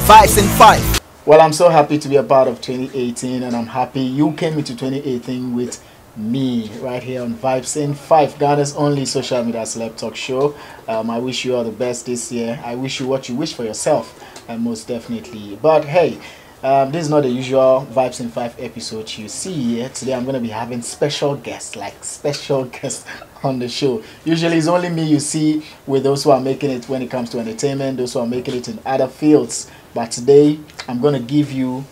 Vibes in 5. Well, I'm so happy to be a part of 2018, and I'm happy you came into 2018 with me right here on Vibes in 5, Ghana's only social media celeb talk show. I wish you all the best this year. I wish you what you wish for yourself, and most definitely. But hey, this is not the usual Vibes in 5 episode you see here. Today I'm going to be having special guests, on the show. Usually it's only me you see with those who are making it when it comes to entertainment, those who are making it in other fields. But today I'm going to give you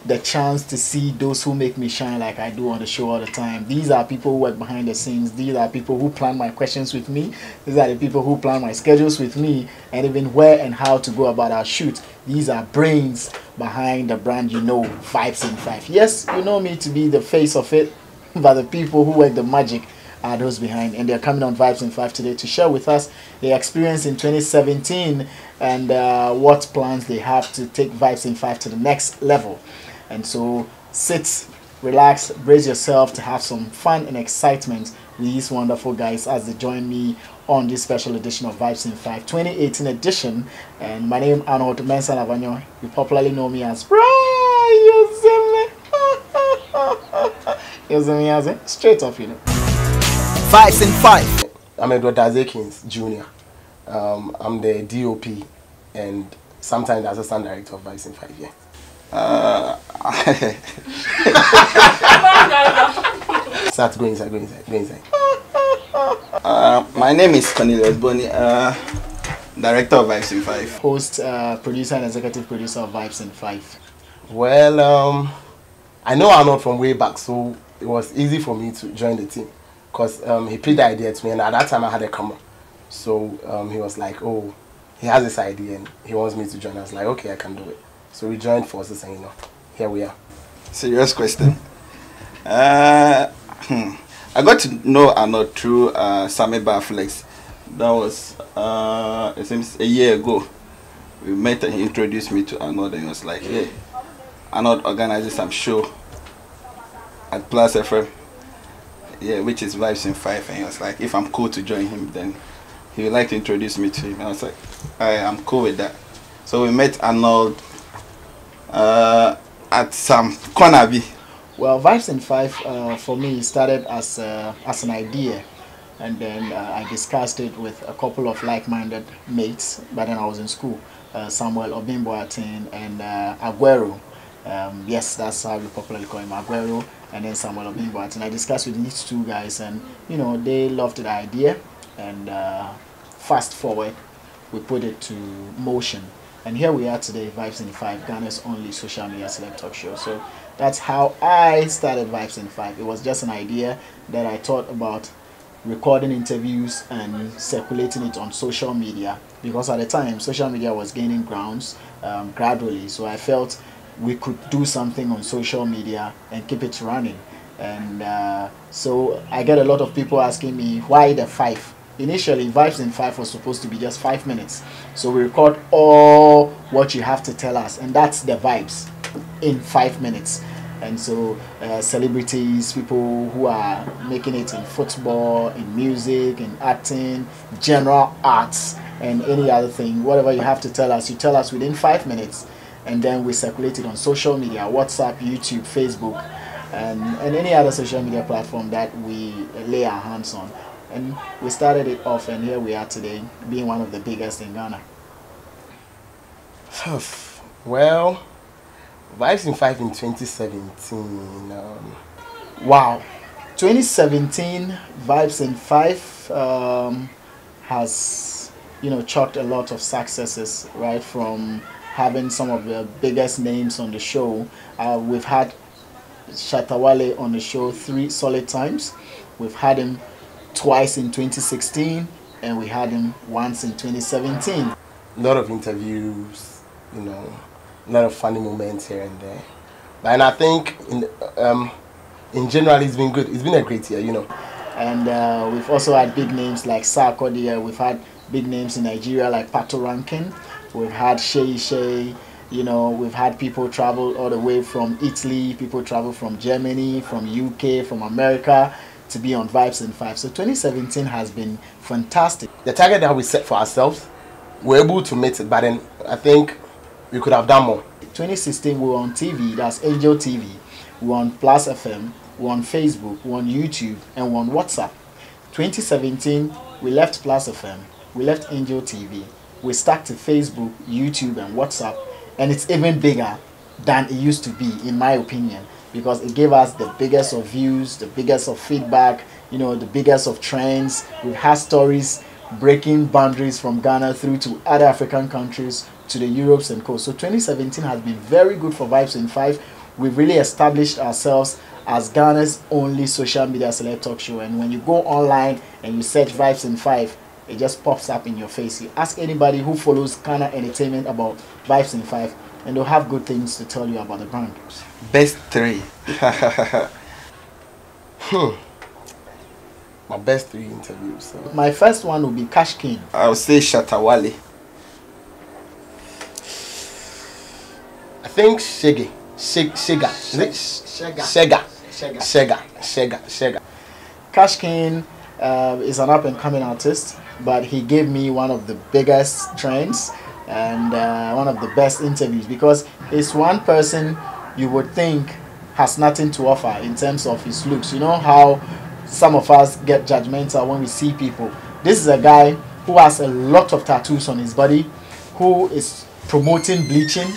the chance to see those who make me shine like I do on the show all the time. These are people who work behind the scenes. These are people who plan my questions with me. These are the people who plan my schedules with me, and even where and how to go about our shoot. These are brains behind the brand you know, Vibes in 5. Yes, you know me to be the face of it, but the people who work the magic are those behind, and they're coming on Vibes in 5 today to share with us their experience in 2017 and what plans they have to take Vibes in 5 to the next level. And so sit, relax, brace yourself to have some fun and excitement with these wonderful guys as they join me on this special edition of Vibes in 5 2018 edition. And my name is Arnold Mensa Lavanyo. You popularly know me as straight off, you know. Vibes in 5. I'm Edward Dazekins Jr. I'm the DOP and sometimes the assistant director of Vibes in 5. Yeah. Start go inside. My name is Cornelius Boni, director of Vibes in 5. Host, producer and executive producer of Vibes in 5. Well, I know Arnold from way back, so it was easy for me to join the team because he pitched the idea to me, and at that time I had a camera. So he was like, oh, he has this idea and he wants me to join. I was like, okay, I can do it. So we joined forces and here we are. Serious question. I got to know Arnold through Sammy Barflex. That was it seems a year ago. We met and he introduced me to Arnold, and he was like, hey, Arnold organizes some show at Plus FM, which is Vibes in 5, and he was like, if I'm cool to join him, then he would like to introduce me to him. And I was like, I'm cool with that. So we met Arnold at some corner. Well, Vibes in 5 for me started as an idea, and then I discussed it with a couple of like-minded mates. But then I was in school, Samuel Obimboatin and Aguero. Yes, that's how we popularly call him, Aguero, and then Samuel Obimboatin. I discussed with these two guys, and they loved the idea, and fast forward, we put it to motion. And here we are today, Vibes in 5, Ghana's only social media celeb talk show. So that's how I started Vibes in 5. It was just an idea that I thought about recording interviews and circulating it on social media, because at the time social media was gaining grounds gradually. So I felt we could do something on social media and keep it running. And so I get a lot of people asking me, why the 5? Initially, Vibes in 5 was supposed to be just 5 minutes. So we record all what you have to tell us, and that's the vibes in 5 minutes. And so celebrities, people who are making it in football, in music, in acting, general arts, and any other thing, whatever you have to tell us, you tell us within 5 minutes, and then we circulate it on social media, WhatsApp, YouTube, Facebook, and any other social media platform that we lay our hands on. And we started it off, and here we are today, being one of the biggest in Ghana. Well, Vibes in 5 in 2017. Wow, 2017 Vibes in 5 has chalked a lot of successes, right? From having some of the biggest names on the show. We've had Shatawale on the show 3 solid times. We've had him twice in 2016, and we had him once in 2017. A lot of interviews, a lot of funny moments here and there. And I think in general it's been good. It's been a great year, And we've also had big names like Sarkodie. We've had big names in Nigeria like Pato Rankin. We've had Shay. We've had people travel all the way from Italy, people travel from Germany, from UK, from America, to be on Vibes in 5. So 2017 has been fantastic. The target that we set for ourselves, we're able to meet it, but then I think we could have done more. 2016 we were on TV, that's Angel TV. We were on Plus FM, we were on Facebook, we were on YouTube, and we were on WhatsApp. 2017 we left Plus FM, we left Angel TV, we stuck to Facebook, YouTube, and WhatsApp, and it's even bigger than it used to be, in my opinion, because it gave us the biggest of views, the biggest of feedback, you know, the biggest of trends. We've had stories breaking boundaries from Ghana through to other African countries, to the Europes and co. So 2017 has been very good for Vibes in 5. We've really established ourselves as Ghana's only social media celeb talk show, and when you go online and you search Vibes in 5, it just pops up in your face. You ask anybody who follows Ghana entertainment about Vibes in 5, and they'll have good things to tell you about the brand. Best 3. My best 3 interviews. So. My first one will be Cash King. I would say Shatawale. I think Shega. Cash King is an up and coming artist, but he gave me one of the biggest trends and one of the best interviews, because he's one person you would think has nothing to offer in terms of his looks. You know how some of us get judgmental when we see people. This is a guy who has a lot of tattoos on his body, who is promoting bleaching,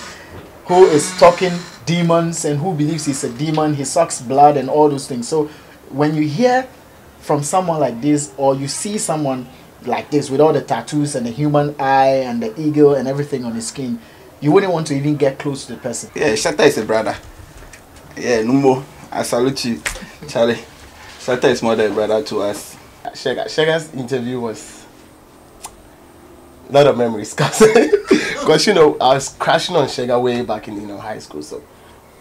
who is talking demons, and who believes he's a demon. He sucks blood and all those things. So when you hear from someone like this, or you see someone like this with all the tattoos and the human eye and the eagle and everything on his skin, you wouldn't want to even get close to the person. Yeah, Shatta is a brother. Yeah, Numbo, I salute you, Charlie. Shatta is more than a brother to us. Shega's interview was a lot of memories, because you know, I was crashing on Shega way back in, you know, high school. So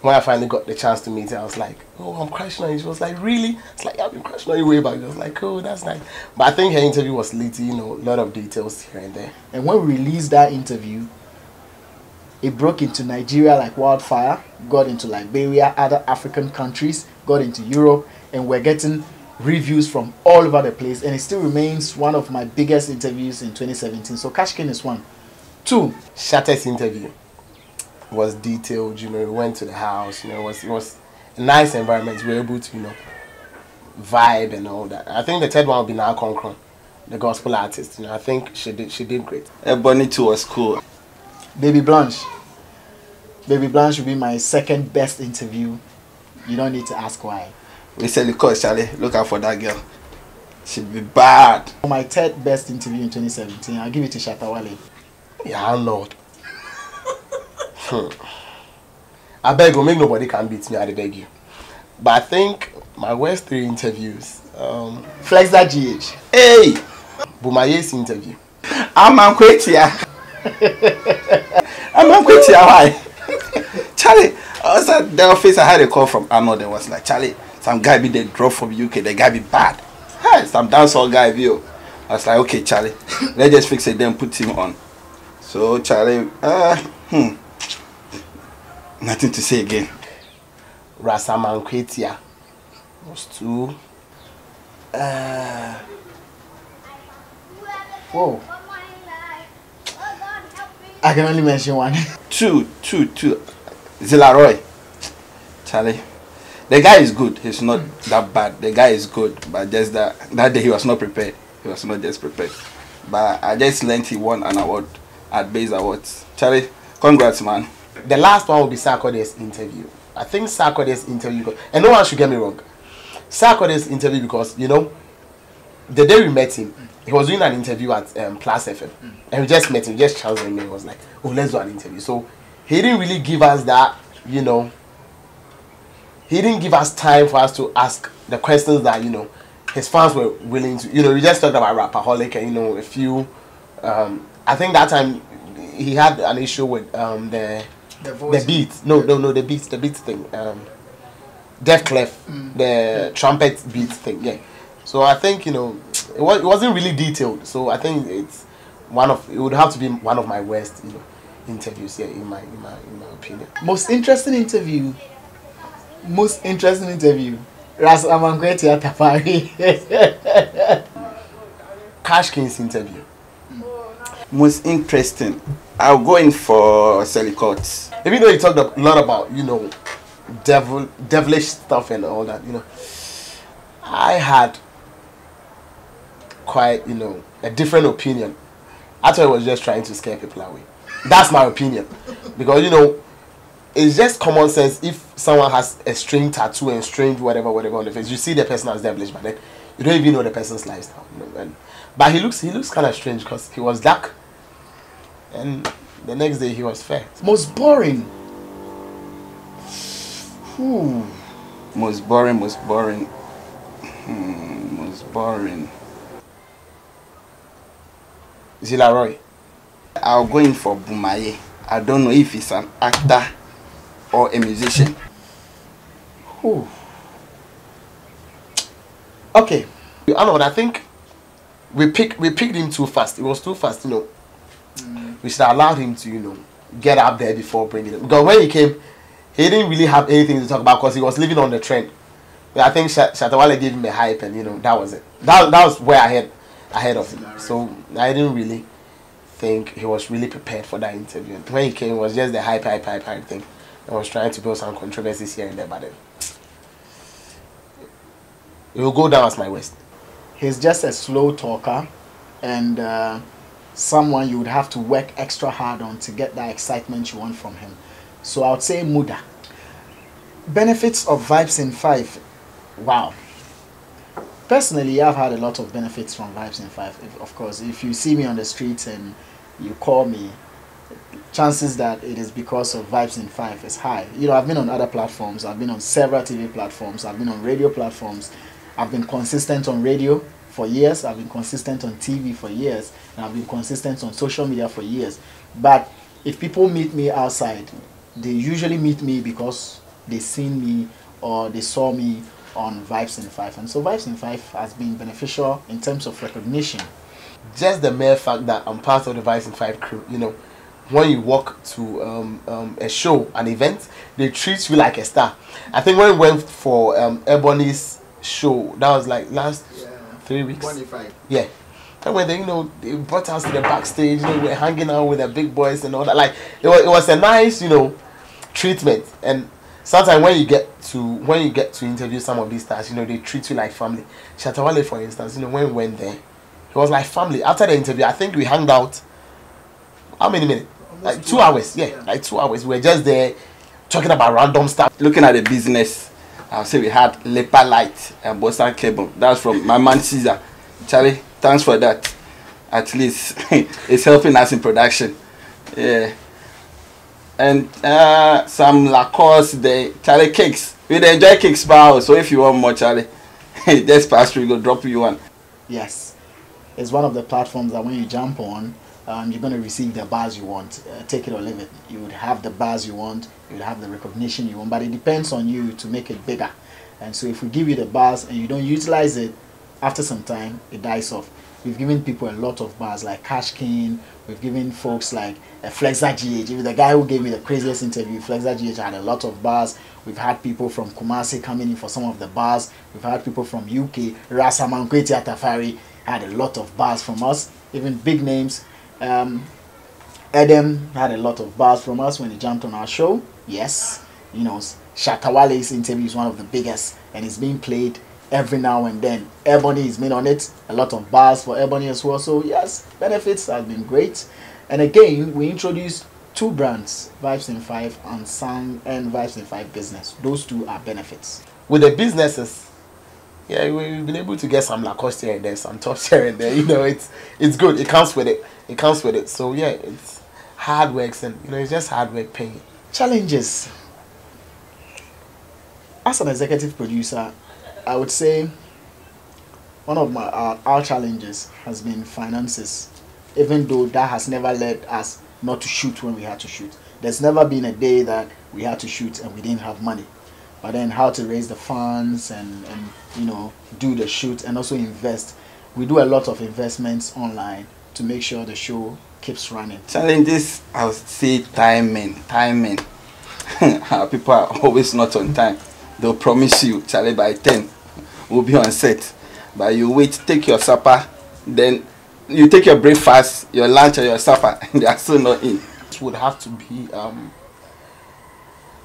when I finally got the chance to meet her, I was like, oh, I'm crashing on you. She was like, really? It's like, I've been crashing on you way back. I was like, oh, that's nice. But I think her interview was litty, you know, a lot of details here and there. And when we released that interview, it broke into Nigeria like wildfire, got into Liberia, other African countries, got into Europe, and we're getting reviews from all over the place, and it still remains one of my biggest interviews in 2017. So Cash King is one. 2, Shatta's interview was detailed, you know, we went to the house, you know, it was a nice environment. We were able to, you know, vibe and all that. I think the third one will be Now Concron, the gospel artist. You know, I think she did great. Bonnie too was cool. Baby Blanche. Baby Blanche will be my second best interview. You don't need to ask why. We said, because Charlie, look out for that girl. She'll be bad. For my third best interview in 2017, I'll give it to Shatawale. Yeah, Arnold. I beg you, make nobody can beat me, I beg you. But I think my worst 3 interviews, Flex that GH. Hey! Bumaye's interview. I'm Quetia. Why? Charlie, I was at the office, I had a call from Arnold and was like, Charlie, some guy be the drop from UK, the guy be bad. Hey, some dancehall guy view. I was like, okay, Charlie, let's just fix it, then put him on. So Charlie, nothing to say again. Rasaman Kwetia was 2. Whoa. I can only mention 1. 2. Zilaroy. Charlie, the guy is good. He's not that bad. The guy is good, but just that day he was not prepared. He was not just prepared. But I just learned he won an award at Base Awards. Charlie, congrats, man. The last one will be Sarkodie's interview. I think Sarkodie's interview, and no one should get me wrong. Sarkodie's interview, because, you know, the day we met him, he was doing an interview at Plus FM, and we just met him, just Charles and me, was like, oh, let's do an interview. So he didn't really give us that, you know, he didn't give us time for us to ask the questions that, you know, his fans were willing to, you know, we just talked about Rapaholic and, you know, a few, I think that time he had an issue with the beat, the beat thing, Def Clef, the trumpet beat thing, yeah. So I think, you know, it wasn't really detailed. So I think it would have to be one of my worst, you know, interviews here, in my opinion. Most interesting interview. Ras Amankwetia Tapari. Cash King's interview. Most interesting. I'll go in for Selicots. Even though you talked a lot about, you know, devilish stuff and all that, you know, I had quite, you know, a different opinion. I thought it was just trying to scare people away. That's my opinion. Because, you know, it's just common sense. If someone has a string tattoo and strange whatever on the face, you see the person as devilish, but then you don't even know the person's lifestyle. You know? But he looks kind of strange because he was dark, and the next day he was fair. Most boring. Most boring. Most boring. Zilla Roy. I'll go in for Bumaye. I don't know if he's an actor or a musician. Okay. Arnold, I think we picked him too fast. It was too fast, you know. We should have allowed him to, you know, get up there before bringing him. Because when he came, he didn't really have anything to talk about because he was living on the trend. But I think Shatawale gave him a hype, and you know that was it. That was where ahead of him. So I didn't really think he was really prepared for that interview. And when he came, it was just the hype thing. I was trying to build some controversies here and there, but then it will go down as my worst. He's just a slow talker, and someone you would have to work extra hard on to get that excitement you want from him. So I would say Muda. Benefits of Vibes in 5. Wow. Personally, I've had a lot of benefits from Vibes in 5. Of course, if you see me on the streets and you call me, chances that it is because of Vibes in 5 is high. You know, I've been on other platforms. I've been on several TV platforms. I've been on radio platforms. I've been consistent on radio for years. I've been consistent on TV for years. And I've been consistent on social media for years. But if people meet me outside, they usually meet me because they seen me or they saw me on Vibes in 5. And so Vibes in 5 has been beneficial in terms of recognition. Just the mere fact that I'm part of the Vibes in 5 crew, you know, when you walk to a show, an event, they treat you like a star. I think when we went for Ebony's show, that was like last 3 weeks. 25. Yeah. And when they, you know, they brought us to the backstage, you know, we're hanging out with the big boys and all that. Like it was a nice, you know, treatment. And sometimes when you get to interview some of these stars, you know, they treat you like family. Shatawale, for instance, you know, when we went there, it was like family. After the interview, I think we hung out. How many minutes? Almost like 2 hours. Yeah, like 2 hours. We were just there talking about random stuff. Looking at the business, I'll say we had Lepa Light and Bosan Cable. That's from my man Caesar. Charlie, thanks for that. At least it's helping us in production. Yeah. And some Lacoste, the Charlie cakes. We enjoy cakes bar. So if you want more, Charlie, just pass through. We'll drop you one. Yes, it's one of the platforms that when you jump on, you're going to receive the bars you want. Take it or leave it. You would have the bars you want. You would have the recognition you want. But it depends on you to make it bigger. And so if we give you the bars and you don't utilize it, after some time, it dies off. We've given people a lot of bars like Cash King. We've given folks like Flexa GH. Even the guy who gave me the craziest interview, Flexa GH, had a lot of bars. We've had people from Kumasi coming in for some of the bars. We've had people from UK. Rasaman Kweti Atafari had a lot of bars from us. Even big names. Edem had a lot of bars from us when he jumped on our show. Yes, you know, Shatawale's interview is one of the biggest, and it's being played every now and then. Ebony is made on it. A lot of bars for Ebony as well. So yes, benefits have been great. And again, we introduced 2 brands, Vibes in 5 and Sound and Vibes in 5 Business. Those 2 are benefits. With the businesses, yeah, we've been able to get some Lacoste here and there, some tops here and there. You know, it's good. It comes with it. It comes with it. So yeah, it's hard work, and you know, it's just hard work paying. Challenges. As an executive producer, I would say one of our challenges has been finances, even though that has never led us not to shoot when we had to shoot. There's never been a day that we had to shoot and we didn't have money. But then how to raise the funds and you know, do the shoot and also invest. We do a lot of investments online to make sure the show keeps running. Challenges, I would say timing. People are always not on time. They'll promise you, Charlie, by 10 we'll be on set. But you wait, take your supper, then you take your breakfast, your lunch, and your supper, and they are still not in. would have to be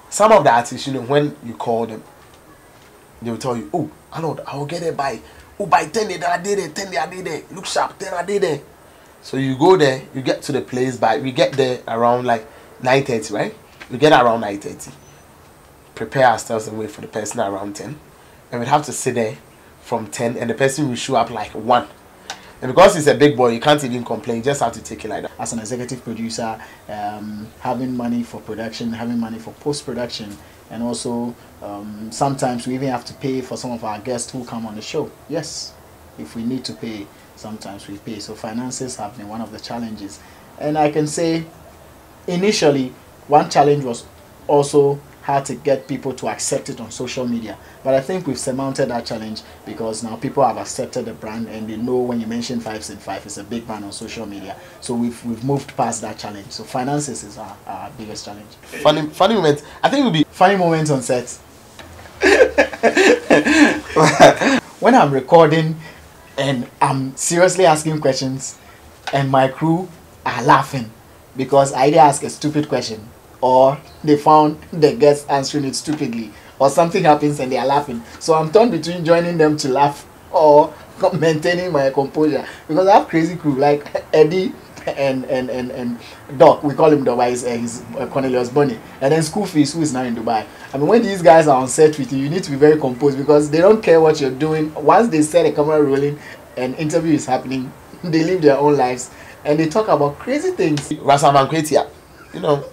some of the artists, you know, when you call them, they will tell you, oh, Arnold, I will get it by 10 days, I did it, 10 days, I did it, look sharp, 10 I did it. So you go there, you get to the place we get there around like 9:30, right? We get around 9:30. Prepare ourselves and wait for the person around 10. And we'd have to sit there from 10 and the person will show up like 1. And because he's a big boy, you can't even complain. You just have to take it like that. As an executive producer, having money for production, having money for post-production, and also sometimes we even have to pay for some of our guests who come on the show. Yes, if we need to pay, sometimes we pay. So finances have been one of the challenges. And I can say, initially, one challenge was also how to get people to accept it on social media. But I think we've surmounted that challenge because now people have accepted the brand and they know when you mention 5 in 5, it's a big brand on social media. So we've moved past that challenge. So finances is our biggest challenge. Funny moments. I think it would be funny moments on set. When I'm recording and I'm seriously asking questions and my crew are laughing because I either ask a stupid question or they found the guest answering it stupidly, or something happens and they are laughing. So I'm torn between joining them to laugh or maintaining my composure because I have crazy crew like Eddie and Doc. We call him Dubai. He's Cornelius Bonny, and then School Fees, who is now in Dubai. I mean, when these guys are on set with you, you need to be very composed because they don't care what you're doing. Once they set a camera rolling and interview is happening, they live their own lives and they talk about crazy things. Rasaman Kwetia, you know,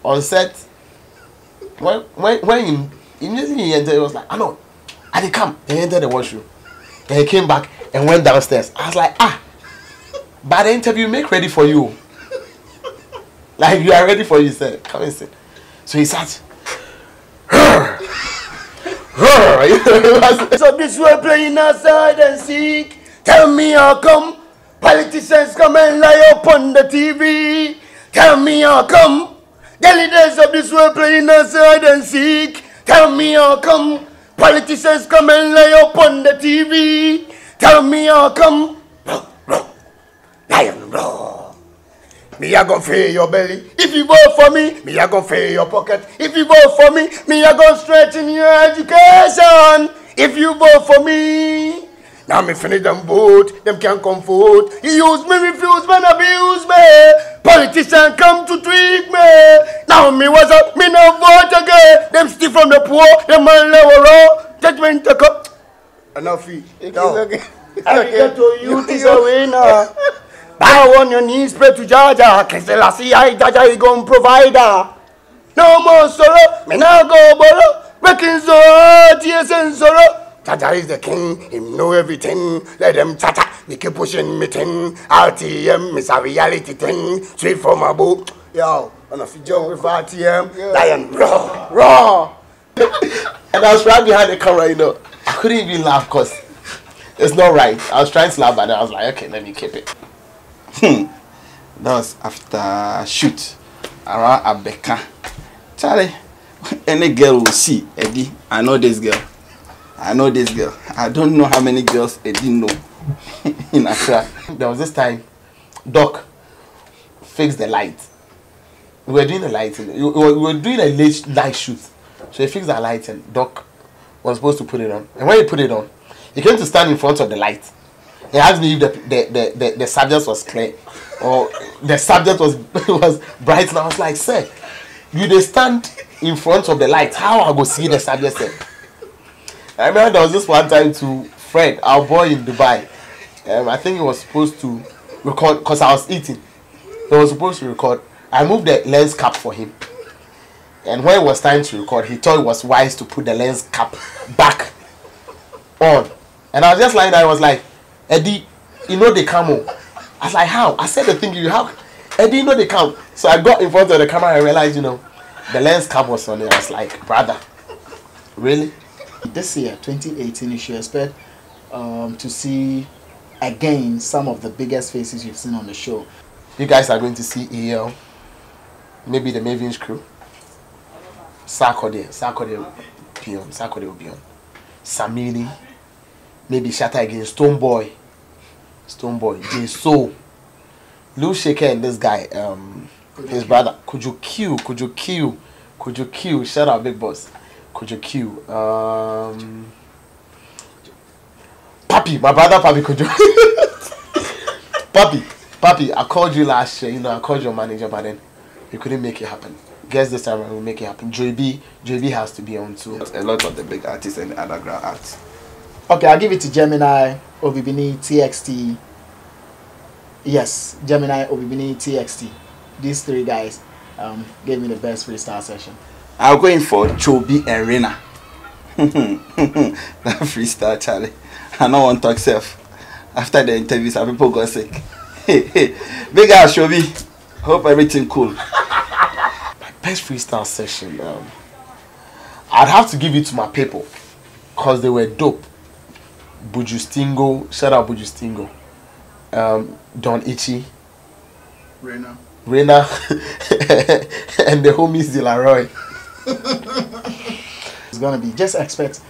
on set, when immediately he entered, it was like, I know, I did come. He entered the washroom. Then he came back and went downstairs. I was like, by the interview, make ready for you. Like, you are ready for you, sir. Come and sit. So he sat. So this way playing outside and seek. Tell me how come politicians come and lie up on the TV. Tell me how come the leaders of this world playing outside and seek. Tell me how come politicians come and lie up on the TV. Tell me how come lion blow. Me a go fill your belly. If you vote for me a go fill your pocket. If you vote for me a go straighten your education. If you vote for me, now me finish them vote, them can't come vote. You use me, refuse me, abuse me. Politicians come to tweak me. Now me was up, me no vote again. Them steal from the poor, them man lower row. Judgment take up. Enough fee. No. I get to you, is a winner. Bow on your knees, pray to Jaja. Keselasi, I Jaja, he gon' provider. No more sorrow, me now go borrow. Working so hard, yes and sorrow. Jaja is the king, him know everything. Let them chatter, we keep pushing me thing. RTM is a reality thing. Straight from a book. Yo, on a jump with RTM. Lion, raw. And I was right behind the camera, you know. I couldn't even laugh because it's not right. I was trying to laugh, but then I was like, okay, let me keep it. That was after shoot around Abeka. Charlie, any girl will see Eddie. I know this girl. I don't know how many girls Eddie know in Accra. There was this time, Doc fixed the light. We were doing the lighting. We were doing a late night shoot. So he fixed the light and Doc was supposed to put it on. And when he put it on, he came to stand in front of the light. He asked me if the subject was clear or the subject was bright. And I was like, sir, you they stand in front of the light. How I go see the subject, sir? I remember there was this one time to Fred, our boy in Dubai. I think he was supposed to record because I was eating. He was supposed to record. I moved the lens cap for him. And when it was time to record, he thought it was wise to put the lens cap back on. And I was just lying there. I was like, Eddie, you know they come on. I was like, how? I said the thing you have. Eddie, you know they come. So I got in front of the camera and I realized, you know, the lens cap was on it. I was like, brother, really? This year, 2018, you should expect to see again some of the biggest faces you've seen on the show. You guys are going to see EL, maybe the Mavin's crew, Sarkodie will be on, Samini, maybe Shatter again, Stoneboy, J Soul, Lou Shaker and this guy, his brother, could you kill? Shout out, big boss. Could you kill? Papi, my brother Papi, could you? Papi, I called you last year. You know, I called your manager, but then you couldn't make it happen. Guess this time we'll make it happen. JB has to be on too. A lot of the big artists and the underground arts. Okay, I'll give it to Gemini, Obibini, TXT. Yes, Gemini, Obibini, TXT. These three guys gave me the best freestyle session. I'm going for Chobi and Rena. That freestyle, Charlie. I don't want to talk self. After the interview, some people got sick. Big ass Chobi. Hope everything cool. My best freestyle session. I'd have to give it to my people, cause they were dope. Bujustingo, shout out Bujustingo. Don Ichi, Rena, and the homies De La Roy. It's gonna be, just expect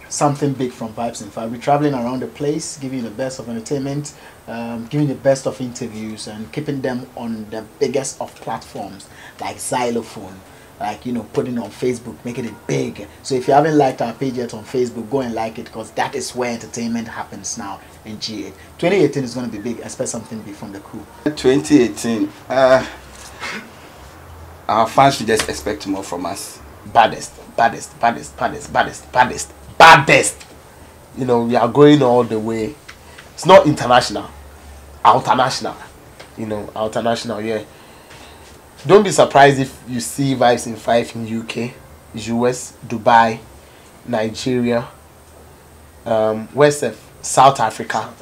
something big from Vibes in 5. We're traveling around the place, giving you the best of entertainment, giving you the best of interviews, and keeping them on the biggest of platforms like Xylophone, like, you know, putting it on Facebook, making it big. So if you haven't liked our page yet on Facebook, go and like it, because that is where entertainment happens now in GA. 2018 is going to be big. Expect something big from the crew. 2018, our fans should just expect more from us. Baddest. You know, we are going all the way. It's not international, outernational. You know, outernational, yeah. Don't be surprised if you see Vibes in 5 in UK, US, Dubai, Nigeria, South Africa,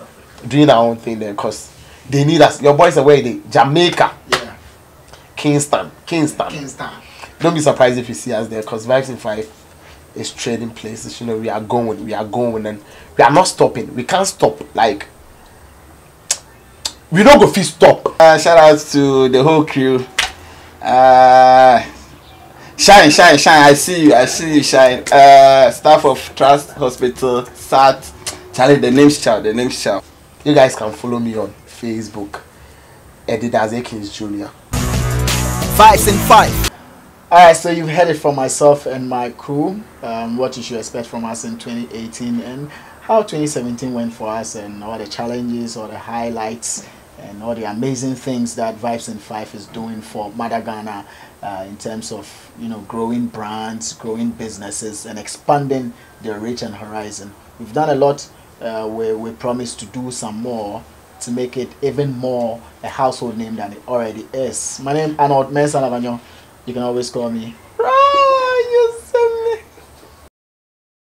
doing our own thing there, because they need us. Your boys are where they Jamaica, Yeah. Kingston. Don't be surprised if you see us there, because Vibes in 5 is trading places. You know, we are going, and we are not stopping. We can't stop. Like, we don't go feel stop. Shout out to the whole crew. Shine. I see you, Shine. Staff of Trust Hospital, SAT. Charlie, the name's Chow. You guys can follow me on Facebook, Edidas Akins Jr. Vibes in 5. Alright, so you've heard it from myself and my crew, what you should expect from us in 2018 and how 2017 went for us, and all the challenges, all the highlights, and all the amazing things that Vibes in 5 is doing for Mother Ghana in terms of, you know, growing brands, growing businesses, and expanding their reach and horizon. We've done a lot. We promise to do some more to make it even more a household name than it already is. My name is Arnold. You can always call me